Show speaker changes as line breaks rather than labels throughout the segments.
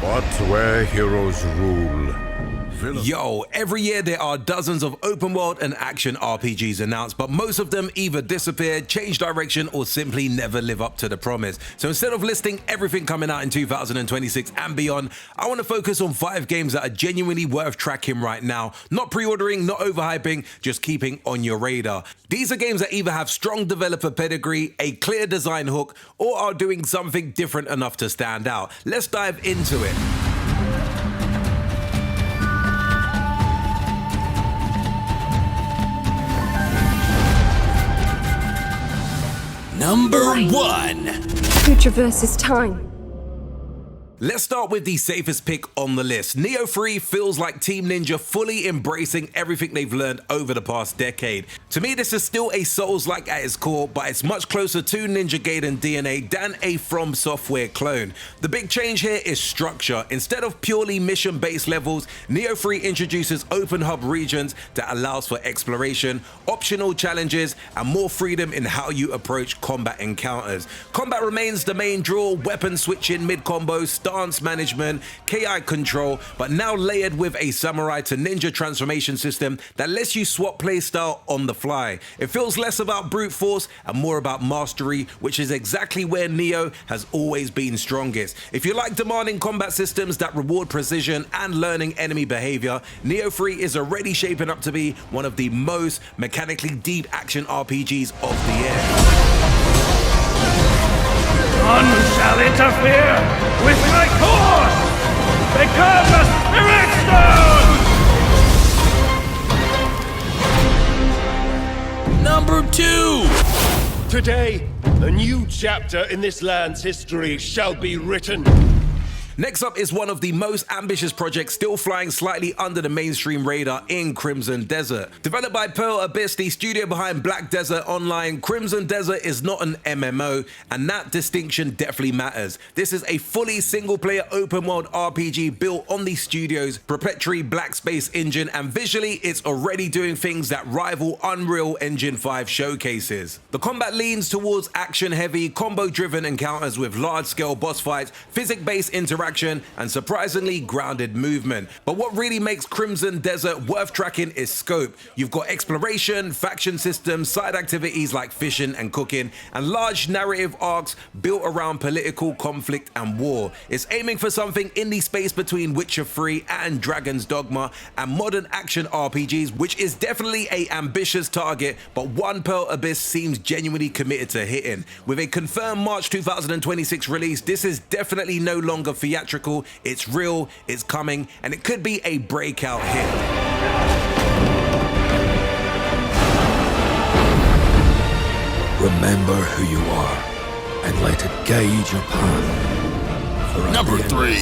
But where heroes rule,
Yo, every year there are dozens of open world and action RPGs announced, but most of them either disappear, change direction, or simply never live up to the promise. So instead of listing everything coming out in 2026 and beyond, I want to focus on 5 games that are genuinely worth tracking right now. Not pre-ordering, not overhyping, just keeping on your radar. These are games that either have strong developer pedigree, a clear design hook, or are doing something different enough to stand out. Let's dive into it.
Number 1.
Who traverses time?
Let's start with the safest pick on the list. Nioh 3 feels like Team Ninja fully embracing everything they've learned over the past decade. To me, this is still a Souls-like at its core, but it's much closer to Ninja Gaiden DNA than a From Software clone. The big change here is structure. Instead of purely mission-based levels, Nioh 3 introduces open hub regions that allows for exploration, optional challenges, and more freedom in how you approach combat encounters. Combat remains the main draw, weapon switching, mid-combo, stance management, KI control, but now layered with a samurai to ninja transformation system that lets you swap playstyle on the fly. It feels less about brute force and more about mastery, which is exactly where Nioh has always been strongest. If you like demanding combat systems that reward precision and learning enemy behavior, Nioh 3 is already shaping up to be one of the most mechanically deep action RPGs of the year.
None shall interfere with my course! Become a spirit stone!
Number 2.
Today, a new chapter in this land's history shall be written.
Next up is one of the most ambitious projects still flying slightly under the mainstream radar in Crimson Desert. Developed by Pearl Abyss, the studio behind Black Desert Online, Crimson Desert is not an MMO, and that distinction definitely matters. This is a fully single-player open-world RPG built on the studio's proprietary Black Space engine, and visually it's already doing things that rival Unreal Engine 5 showcases. The combat leans towards action-heavy, combo-driven encounters with large-scale boss fights, physics-based interaction, and surprisingly grounded movement. But what really makes Crimson Desert worth tracking is scope. You've got exploration, faction systems, side activities like fishing and cooking, and large narrative arcs built around political conflict and war. It's aiming for something in the space between Witcher 3 and Dragon's Dogma and modern action RPGs, which is definitely an ambitious target, but one Pearl Abyss seems genuinely committed to hitting. With a confirmed March 2026 release, this is definitely no longer theatrical, it's real, it's coming, and it could be a breakout hit.
Remember who you are and let it guide your path.
Number 3.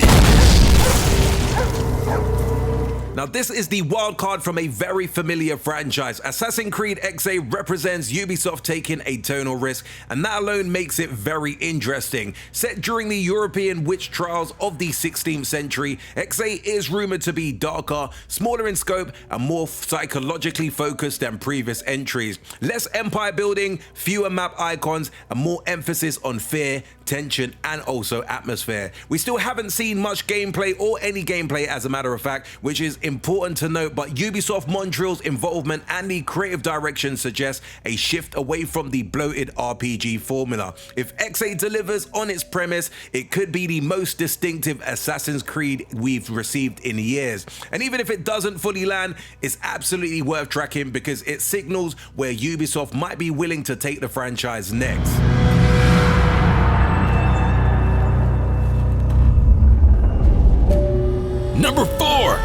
Now this is the wild card from a very familiar franchise. Assassin's Creed Hexe represents Ubisoft taking a tonal risk, and that alone makes it very interesting. Set during the European witch trials of the 16th century, Hexe is rumored to be darker, smaller in scope, and more psychologically focused than previous entries. Less empire building, fewer map icons, and more emphasis on fear, tension, and also atmosphere. We still haven't seen much gameplay or any gameplay as a matter of fact, which is important to note, but Ubisoft Montreal's involvement and the creative direction suggests a shift away from the bloated RPG formula. If Hexe delivers on its premise, it could be the most distinctive Assassin's Creed we've received in years. And even if it doesn't fully land, it's absolutely worth tracking because it signals where Ubisoft might be willing to take the franchise next.
Number 4.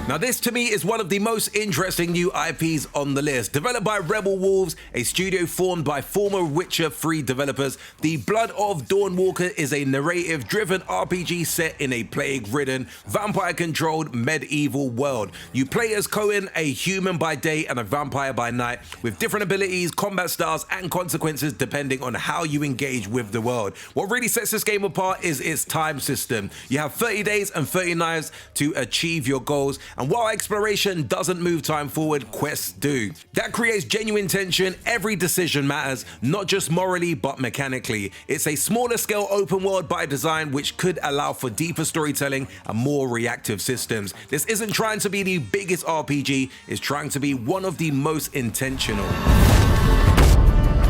Now this to me is one of the most interesting new IPs on the list. Developed by Rebel Wolves, a studio formed by former Witcher 3 developers, the Blood of Dawnwalker is a narrative-driven RPG set in a plague-ridden, vampire-controlled medieval world. You play as Cohen, a human by day and a vampire by night, with different abilities, combat styles, and consequences depending on how you engage with the world. What really sets this game apart is its time system. You have 30 days and 30 nights to achieve your goals, and And while exploration doesn't move time forward, quests do. That creates genuine tension. Every decision matters, not just morally, but mechanically. It's a smaller scale open world by design, which could allow for deeper storytelling and more reactive systems. This isn't trying to be the biggest RPG, it's trying to be one of the most intentional.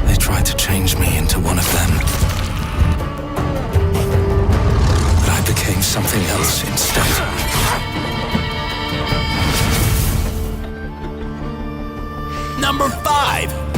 They tried to change me into one of them. But I became something else instead.
Number 5.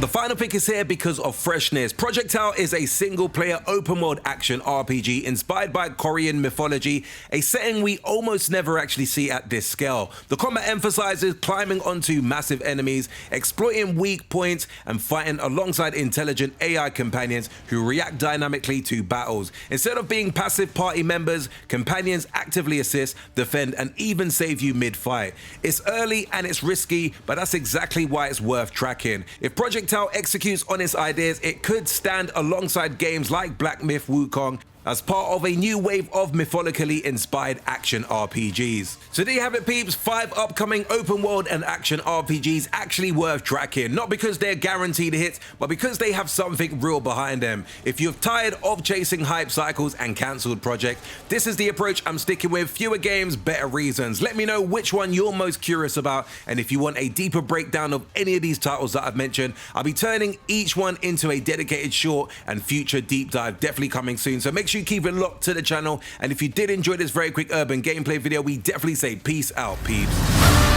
The final pick is here because of freshness. Projectile is a single-player open-world action RPG inspired by Korean mythology, a setting we almost never actually see at this scale. The combat emphasizes climbing onto massive enemies, exploiting weak points, and fighting alongside intelligent AI companions who react dynamically to battles. Instead of being passive party members, companions actively assist, defend, and even save you mid-fight. It's early and it's risky, but that's exactly why it's worth tracking. If Projectile executes on its ideas, it could stand alongside games like Black Myth Wukong as part of a new wave of mythologically inspired action RPGs. So there you have it, peeps. 5 upcoming open world and action RPGs actually worth tracking, not because they're guaranteed hits, but because they have something real behind them. If you're tired of chasing hype cycles and cancelled projects, this is the approach I'm sticking with. Fewer games, better reasons. Let me know which one you're most curious about, and if you want a deeper breakdown of any of these titles that I've mentioned, I'll be turning each one into a dedicated short and future deep dive, definitely coming soon. So make sure you keep it locked to the channel, and if you did enjoy this very quick urban gameplay video, we definitely say peace out, peeps.